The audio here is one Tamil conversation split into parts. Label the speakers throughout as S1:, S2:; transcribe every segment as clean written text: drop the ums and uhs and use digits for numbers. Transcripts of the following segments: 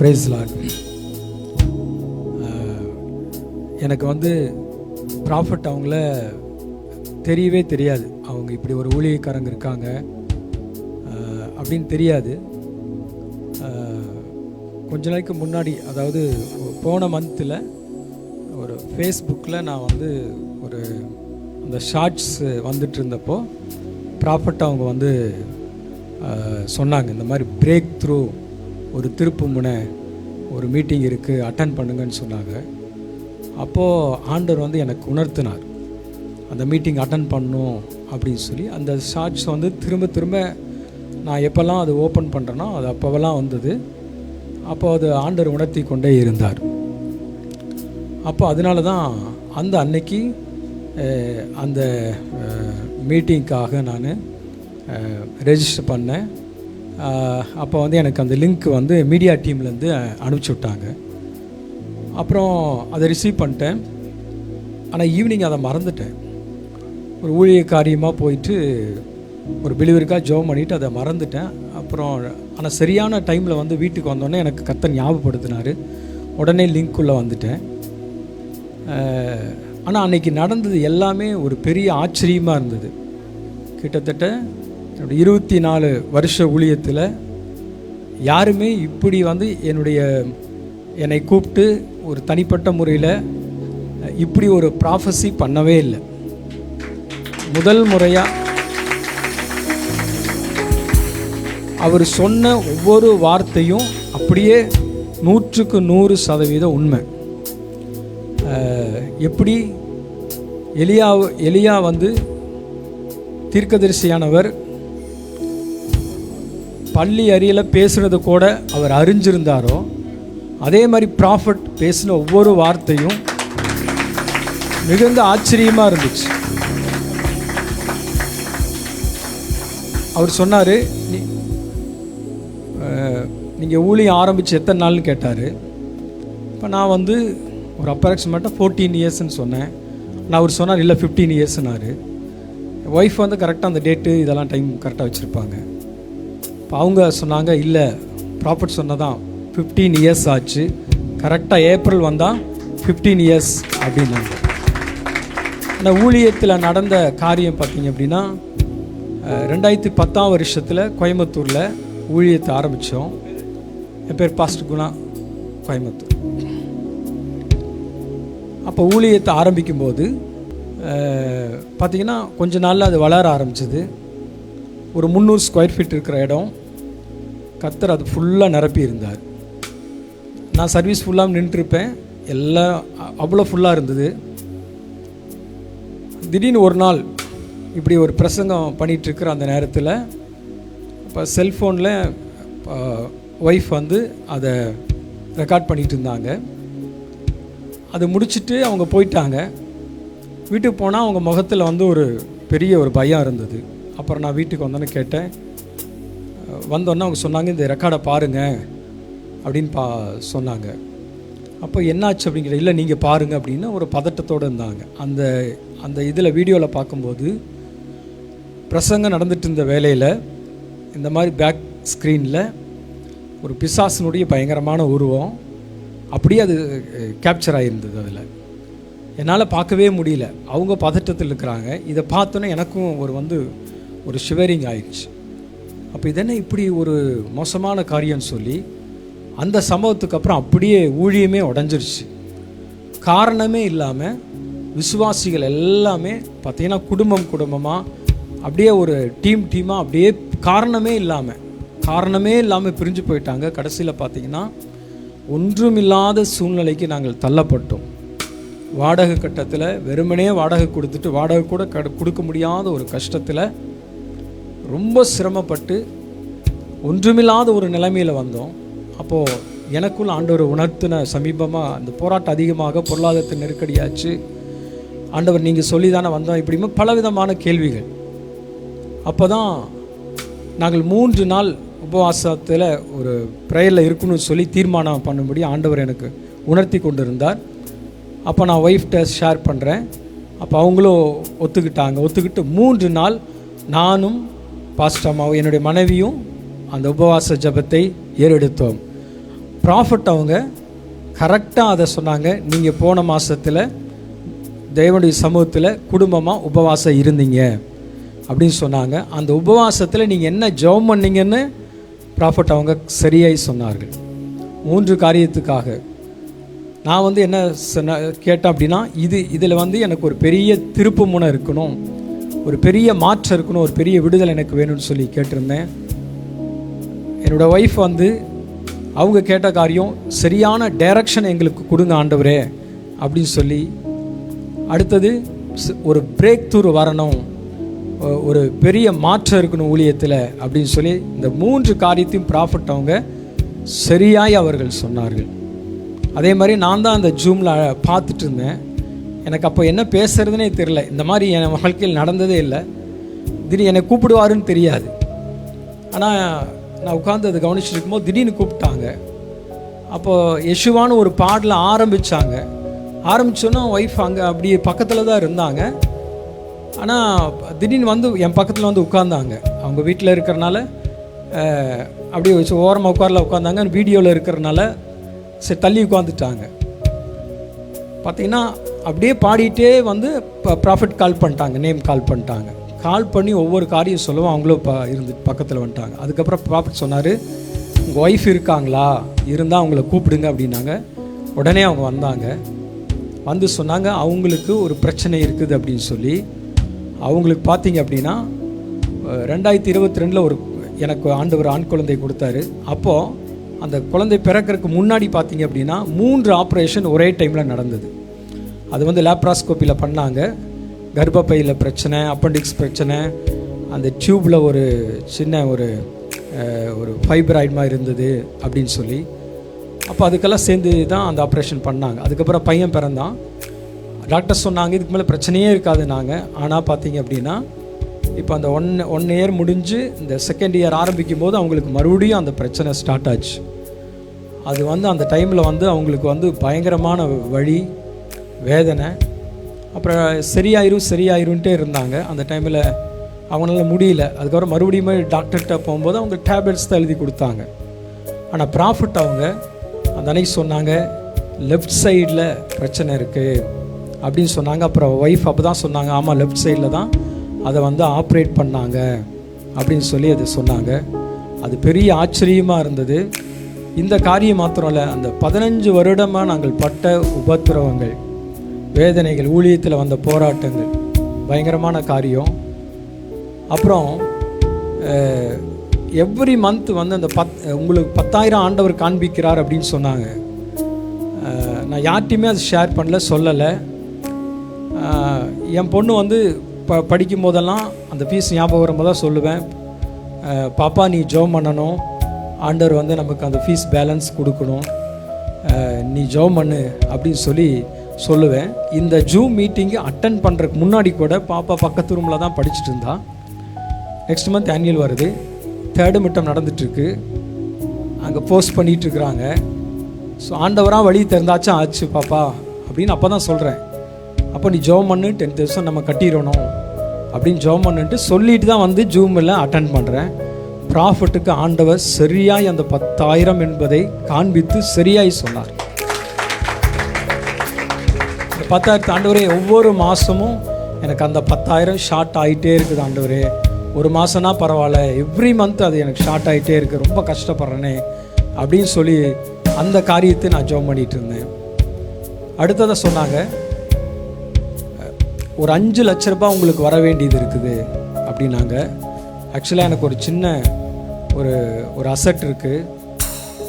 S1: Price Lord. எனக்கு ப்ராஃபட் அவங்கள தெரியவே தெரியாது. அவங்க இப்படி ஒரு ஊழியக்காரங்க இருக்காங்க அப்படின்னு தெரியாது. கொஞ்ச நாளைக்கு முன்னாடி, அதாவது போன மந்தில் ஒரு ஃபேஸ்புக்கில் நான் ஒரு அந்த ஷார்ட்ஸ் வந்துட்டு இருந்தப்போ ப்ராஃபட் அவங்க சொன்னாங்க, இந்த மாதிரி பிரேக் த்ரூ ஒரு திருப்பு முனை ஒரு மீட்டிங் இருக்குது, அட்டன் பண்ணுங்கன்னு சொன்னாங்க. அப்போது ஆண்டவர் எனக்கு உணர்த்தினார் அந்த மீட்டிங் அட்டன் பண்ணணும் அப்படின்னு சொல்லி. அந்த ஷார்ட்ஸ் திரும்ப திரும்ப நான் எப்போல்லாம் அது ஓப்பன் பண்ணுறேனோ அது அப்போவெல்லாம் வந்தது. அப்போ அது ஆண்டவர் உணர்த்தி கொண்டே இருந்தார். அப்போ அதனால தான் அந்த அன்னைக்கு அந்த மீட்டிங்க்காக நான் ரெஜிஸ்டர் பண்ணேன். அப்போ எனக்கு அந்த லிங்க் மீடியா டீம்லேருந்து அனுப்பிச்சி விட்டாங்க. அப்புறம் அதை ரிசீவ் பண்ணிட்டேன். ஆனால் ஈவினிங் அதை மறந்துட்டேன். ஒரு ஊழிய காரியமாக போயிட்டு ஒரு பிலிவருக்காக ஜெபம் பண்ணிவிட்டு அதை மறந்துட்டேன். அப்புறம் ஆனால் சரியான டைமில் வீட்டுக்கு வந்தோடனே எனக்கு கர்த்தர் ஞாபகப்படுத்தினார். உடனே லிங்க்குள்ளே வந்துட்டேன். ஆனால் அன்றைக்கி நடந்தது எல்லாமே ஒரு பெரிய ஆச்சரியமாக இருந்தது. கிட்டத்தட்ட என்னுடைய 24 வருஷ ஊழியத்தில் யாருமே இப்படி என்னை கூப்பிட்டு ஒரு தனிப்பட்ட முறையில் இப்படி ஒரு ப்ராஃபஸி பண்ணவே இல்லை. முதல் முறையாக அவர் சொன்ன ஒவ்வொரு வார்த்தையும் அப்படியே 100க்கு 100% உண்மை. எப்படி எலியா தீர்க்கதரிசியானவர் பள்ளி அறையில் பேசுகிறது கூட அவர் அறிஞ்சிருந்தாரோ, அதே மாதிரி ப்ராஃபட் பேசின ஒவ்வொரு வார்த்தையும் மிகுந்த ஆச்சரியமாக இருந்துச்சு. அவர் சொன்னார், நீங்கள் ஊழியம் ஆரம்பித்து எத்தனை நாள்னு கேட்டார். இப்போ நான் ஒரு அப்ராக்சிமேட்டாக 14 இயர்ஸ்ன்னு சொன்னேன். நான் அவர் சொன்னார் இல்லை 15 இயர்ஸ்னாரு. ஒய்ஃப் கரெக்டாக அந்த டேட்டு இதெல்லாம் டைம் கரெக்டாக வச்சுருப்பாங்க. இப்போ அவங்க சொன்னாங்க, இல்லை ப்ராஃபட் சொன்னதான் 15 இயர்ஸ் ஆச்சு, கரெக்டாக ஏப்ரல் வந்தால் 15 இயர்ஸ் அப்படின்னாங்க. ஆனால் ஊழியத்தில் நடந்த காரியம் பார்த்திங்க அப்படின்னா 2010 வருஷத்தில் கோயம்புத்தூரில் ஊழியத்தை ஆரம்பித்தோம். என் பேர் பாஸ்டர் குணா, கோயம்புத்தூர். அப்போ ஊழியத்தை ஆரம்பிக்கும்போது பார்த்திங்கன்னா கொஞ்ச நாளில் அது வளர ஆரம்பிச்சது. ஒரு 300 ஸ்கொயர் ஃபீட் இருக்கிற இடம் கர்த்தர் அது ஃபுல்லாக நிரப்பி இருந்தார். நான் சர்வீஸ் ஃபுல்லாக நின்றுருப்பேன், எல்லாம் அவ்வளோ ஃபுல்லாக இருந்தது. திடீர்னு ஒரு நாள் இப்படி ஒரு பிரசங்கம் பண்ணிகிட்ருக்கிற அந்த நேரத்தில் இப்போ செல்ஃபோனில் ஒய்ஃப் அதை ரெக்கார்ட் பண்ணிகிட்டு இருந்தாங்க. அது முடிச்சுட்டு அவங்க போயிட்டாங்க. வீட்டுக்கு போனால் அவங்க முகத்தில் ஒரு பெரிய ஒரு பயம் இருந்தது. அப்புறம் நான் வீட்டுக்கு வந்தோன்னே கேட்டேன். வந்தோன்னே அவங்க சொன்னாங்க, இந்த ரெக்கார்டை பாருங்கள் அப்படின்னு சொன்னாங்க. அப்போ என்னாச்சு அப்படிங்கிற, இல்லை நீங்கள் பாருங்கள் அப்படின்னு ஒரு பதட்டத்தோடு இருந்தாங்க. அந்த இதில் வீடியோவில் பார்க்கும்போது பிரசங்கம் நடந்துட்டு இருந்த வேலையில் இந்த மாதிரி பேக் ஸ்க்ரீனில் ஒரு பிசாசினுடைய பயங்கரமான உருவம் அப்படியே அது கேப்சர் ஆகிருந்தது. அதில் என்னால் பார்க்கவே முடியல. அவங்க பதட்டத்தில் இருக்கிறாங்க. இதை பார்த்தோன்னே எனக்கும் ஒரு ஷிவரிங் ஆயிடுச்சு. அப்போ இதென்ன இப்படி ஒரு மோசமான காரியம்னு சொல்லி அந்த சம்பவத்துக்கு அப்புறம் அப்படியே ஊழியமே உடஞ்சிருச்சு. காரணமே இல்லாமல் விசுவாசிகள் எல்லாமே பார்த்திங்கன்னா குடும்பமாக அப்படியே ஒரு டீமாக அப்படியே காரணமே இல்லாமல் பிரிஞ்சு போயிட்டாங்க. கடைசியில் பார்த்திங்கன்னா ஒன்றுமில்லாத சூழ்நிலைக்கு நாங்கள் தள்ளப்பட்டோம். வாடகை கட்டத்தில் வெறுமனே வாடகை கொடுத்துட்டு வாடகை கூட கொடுக்க முடியாத ஒரு கஷ்டத்தில் ரொம்ப சிரமப்பட்டு ஒன்றுமில்லாத ஒரு நிலைமையில் வந்தோம். அப்போது எனக்குள்ள ஆண்டவர் உணர்த்தின சமீபமாக அந்த போராட்டம் அதிகமாக பொருளாதாரத்தை நெருக்கடியாச்சு. ஆண்டவர் நீங்கள் சொல்லி தானே வந்தோம், இப்படிமா பலவிதமான கேள்விகள். அப்போ தான் நாங்கள் 3 நாள் உபவாசத்தில் ஒரு ப்ரேயரில் இருக்கணும்னு சொல்லி தீர்மானம் பண்ணும்படி ஆண்டவர் எனக்கு உணர்த்தி கொண்டு இருந்தார். அப்போ நான் ஒய்ஃப்கிட்ட ஷேர் பண்ணுறேன். அப்போ அவங்களும் ஒத்துக்கிட்டு 3 நாள் நானும் பாஸ்டர் அம்மாவும் என்னுடைய மனைவியும் அந்த உபவாச ஜபத்தை ஏறெடுத்தோம். ப்ராஃபட் அவங்க கரெக்டாக அதை சொன்னாங்க. நீங்கள் போன மாதத்தில் தேவனுடைய சமூகத்தில் குடும்பமாக உபவாசம் இருந்தீங்க அப்படின்னு சொன்னாங்க. அந்த உபவாசத்தில் நீங்கள் என்ன ஜெபம் பண்ணீங்கன்னு ப்ராஃபட் அவங்க சரியாய் சொன்னார்கள். 3 காரியத்துக்காக நான் என்ன கேட்டேன் அப்படின்னா, இதில் எனக்கு ஒரு பெரிய திருப்பு முனை இருக்கணும், ஒரு பெரிய மாற்றம் இருக்கணும், ஒரு பெரிய விடுதலை எனக்கு வேணும்னு சொல்லி கேட்டிருந்தேன். என்னோடய ஒய்ஃப் அவங்க கேட்ட காரியம், சரியான டைரக்ஷன் எங்களுக்கு கொடுங்க ஆண்டவரே அப்படின்னு சொல்லி. அடுத்தது ஒரு பிரேக் த்ரூ வரணும், ஒரு பெரிய மாற்றம் இருக்கணும் ஊழியத்தில் அப்படின்னு சொல்லி இந்த 3 காரியத்தையும் ப்ராஃபட் அவங்க சரியாய் அவர்கள் சொன்னார்கள். அதே மாதிரி நான் தான் அந்த ஜூமில் பார்த்துட்டு இருந்தேன். எனக்கு அப்போ என்ன பேசுகிறதுனே தெரியல. இந்த மாதிரி என் வாழ்க்கையில் நடந்ததே இல்லை. திடீர்னு என்னை கூப்பிடுவாருன்னு தெரியாது. ஆனால் நான் உட்காந்து அதை கவனிச்சுட்டு இருக்கும்போது திடீர்னு கூப்பிட்டாங்க. அப்போது யெஷுவான்னு ஒரு பாடல ஆரம்பித்தாங்க. ஆரம்பித்தோன்னா ஒய்ஃப் அங்கே அப்படியே பக்கத்தில் தான் இருந்தாங்க. ஆனால் திடீர்னு என் பக்கத்தில் உட்கார்ந்தாங்க. அவங்க வீட்டில் இருக்கிறனால அப்படியே வச்சு ஓரமாக உட்காந்தாங்க. வீடியோவில் இருக்கிறனால சரி தள்ளி உட்காந்துட்டாங்க. பார்த்திங்கன்னா அப்படியே பாடிட்டே ப்ராஃபிட் கால் பண்ணிட்டாங்க, நேம் கால் பண்ணிட்டாங்க. கால் பண்ணி ஒவ்வொரு காரியம் சொல்லவும் அவங்களும் இருந்து பக்கத்தில் வந்துட்டாங்க. அதுக்கப்புறம் ப்ராஃபிட் சொன்னார், உங்கள் ஒய்ஃப் இருக்காங்களா, இருந்தால் அவங்கள கூப்பிடுங்க அப்படின்னாங்க. உடனே அவங்க வந்தாங்க. சொன்னாங்க அவங்களுக்கு ஒரு பிரச்சனை இருக்குது அப்படின்னு சொல்லி. அவங்களுக்கு பார்த்தீங்க அப்படின்னா 2022 எனக்கு ஆண்டவர் ஆண் குழந்தை கொடுத்தாரு. அப்போது அந்த குழந்தை பிறக்கிறதுக்கு முன்னாடி பார்த்தீங்க அப்படின்னா 3 ஆப்ரேஷன் ஒரே டைமில் நடந்தது. அது லேப்ராஸ்கோப்பியில் பண்ணாங்க. கர்ப்பப்பையில் பிரச்சனை, அப்பண்டிக்ஸ் பிரச்சனை, அந்த டியூப்பில் ஒரு சின்ன ஒரு ஃபைப்ராய்டு மாதிரி இருந்தது அப்படின்னு சொல்லி. அப்போ அதுக்கெல்லாம் சேர்ந்து தான் அந்த ஆப்ரேஷன் பண்ணாங்க. அதுக்கப்புறம் பையன் பிறந்தான். டாக்டர் சொன்னாங்க இதுக்கு மேலே பிரச்சனையே இருக்காதுன்னாங்க. ஆனால் பார்த்தீங்க அப்படின்னா இப்போ அந்த ஒன் இயர் முடிஞ்சு இந்த செகண்ட் இயர் ஆரம்பிக்கும் போது அவங்களுக்கு மறுபடியும் அந்த பிரச்சனை ஸ்டார்ட் ஆச்சு. அது அந்த டைமில் அவங்களுக்கு பயங்கரமான வலி, வேதனை. அப்புறம் சரியாயிரும்ட்டே இருந்தாங்க. அந்த டைமில் அவங்களால முடியல. அதுக்கப்புறம் மறுபடியும் டாக்டர்கிட்ட போகும்போது அவங்க டேப்லெட்ஸ் தான் எழுதி கொடுத்தாங்க. ஆனால் ப்ராஃபிட் அவங்க அந்த அன்னைக்கு சொன்னாங்க லெஃப்ட் சைடில் பிரச்சனை இருக்குது அப்படின்னு சொன்னாங்க. அப்புறம் ஒய்ஃப் அப்போ தான் சொன்னாங்க, ஆமாம் லெஃப்ட் சைடில் தான் அதை ஆப்ரேட் பண்ணாங்க அப்படின்னு சொல்லி அது சொன்னாங்க. அது பெரிய ஆச்சரியமாக இருந்தது. இந்த காரியம் மாத்திரம் இல்லை, அந்த 15 வருடமாக நாங்கள் பட்ட உபத்திரவங்கள், வேதனைகள், ஊழியத்தில் வந்த போராட்டங்கள் பயங்கரமான காரியம். அப்புறம் எவ்ரி மந்த் அந்த உங்களுக்கு 10,000 ஆண்டவர் காண்பிக்கிறார் அப்படின்னு சொன்னாங்க. நான் யார்ட்டையுமே அது ஷேர் பண்ணல, சொல்லலை. என் பொண்ணு படிக்கும் போதெல்லாம் அந்த ஃபீஸ் ஞாபகம் வரும்போது தான் சொல்லுவேன், பாப்பா நீ ஜெபம் பண்ணணும், ஆண்டவர் நமக்கு அந்த ஃபீஸ் பேலன்ஸ் கொடுக்கணும், நீ ஜெபம் பண்ணு அப்படின்னு சொல்லி சொல்லுவேன். இந்த ஜூம் மீட்டிங்கு அட்டன் பண்ணுறதுக்கு முன்னாடி கூட பாப்பா பக்கத்து ரூமில் தான் படிச்சுட்டு இருந்தா. நெக்ஸ்ட் மந்த் ஆனுவல் வருது, 3rd மிட்டம் நடந்துகிட்ருக்கு, அங்கே போஸ்ட் பண்ணிகிட்ருக்குறாங்க. ஸோ ஆண்டவராக வழி திறந்தாச்சும் ஆச்சு பாப்பா அப்படின்னு அப்போ தான் சொல்கிறேன். அப்போ நீ ஜெபம் பண்ணு, 10,000 நம்ம கட்டிடணும் அப்படின்னு ஜெபம் பண்ணுன்ட்டு சொல்லிட்டு தான் ஜூமில் அட்டன் பண்ணுறேன். ப்ராஃபிட்டுக்கு ஆண்டவர் சரியாய் அந்த 10,000 என்பதை காண்பித்து சரியாய் சொன்னார். இந்த 10,000 ஆண்டவரே ஒவ்வொரு மாதமும் எனக்கு அந்த 10,000 ஷார்ட் ஆகிட்டே இருக்குது ஆண்டவரே. ஒரு மாதம்னா பரவாயில்ல, எவ்ரி மந்த் அது எனக்கு ஷார்ட் ஆகிட்டே இருக்குது, ரொம்ப கஷ்டப்படுறேனே அப்படின்னு சொல்லி அந்த காரியத்தை நான் ஜெபம் பண்ணிகிட்டு இருந்தேன். அடுத்ததை சொன்னாங்க, ஒரு 5 லட்ச ரூபாய் உங்களுக்கு வர வேண்டியது இருக்குது அப்படின்னாங்க. ஆக்சுவலாக எனக்கு ஒரு சின்ன ஒரு அசட் இருக்குது.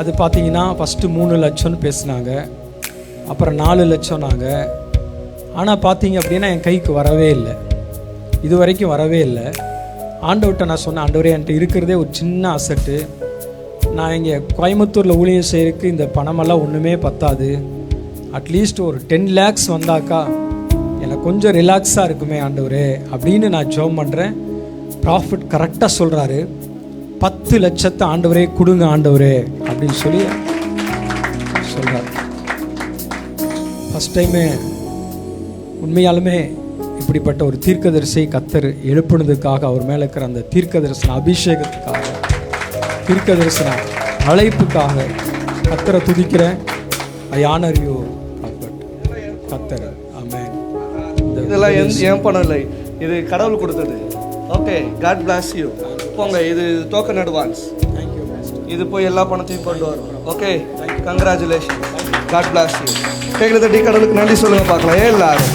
S1: அது பார்த்தீங்கன்னா ஃபஸ்ட்டு 3 லட்சம்னு பேசினாங்க, அப்புறம் 4 லட்சம் நாங்கள். ஆனால் பார்த்தீங்க அப்படின்னா என் கைக்கு வரவே இல்லை, இது வரைக்கும் வரவே இல்லை. ஆண்டவர்கிட்ட நான் சொன்னேன், ஆண்டவரே என்கிட்ட இருக்கிறதே ஒரு சின்ன அசட்டு, நான் இங்கே கோயம்புத்தூரில் ஊழியம் செய்யறதுக்கு இந்த பணமெல்லாம் ஒன்றுமே பத்தாது, அட்லீஸ்ட் ஒரு 10 lakhs வந்தாக்கா எனக்கு கொஞ்சம் ரிலாக்ஸாக இருக்குமே ஆண்டவரே அப்படின்னு நான் ஜெபம் பண்ணுறேன். ப்ராஃபிட் கரெக்டாக சொல்கிறாரு, 10 லட்சத்தை ஆண்டவரே கொடுங்க ஆண்டவரே அப்படின்னு சொல்லி சொல்கிறார். ஃபஸ்ட் டைமே உண்மையாலுமே இப்படிப்பட்ட ஒரு தீர்க்கதரிசியை கர்த்தர் எழுப்புனதுக்காக, அவர் மேலே இருக்கிற அந்த தீர்க்க தரிசன அபிஷேகத்துக்காக, தீர்க்க தரிசன அழைப்புக்காக கத்தரை துதிக்கிறேன். I honour you prophet. கத்தர். ஆமென்.
S2: இதெல்லாம் ஏன் பணம் இல்லை, இது கடவுள் கொடுத்தது. Okay, God bless you. போங்க, இது டோக்கன் அட்வான்ஸ். இது போய் எல்லா பணத்தையும் கொண்டு வரும். Okay, congratulation. God bless you. கைகளை தட்டி கடவுளுக்கு நன்றி சொல்லுங்க பார்க்கலாம் எல்லாரும்.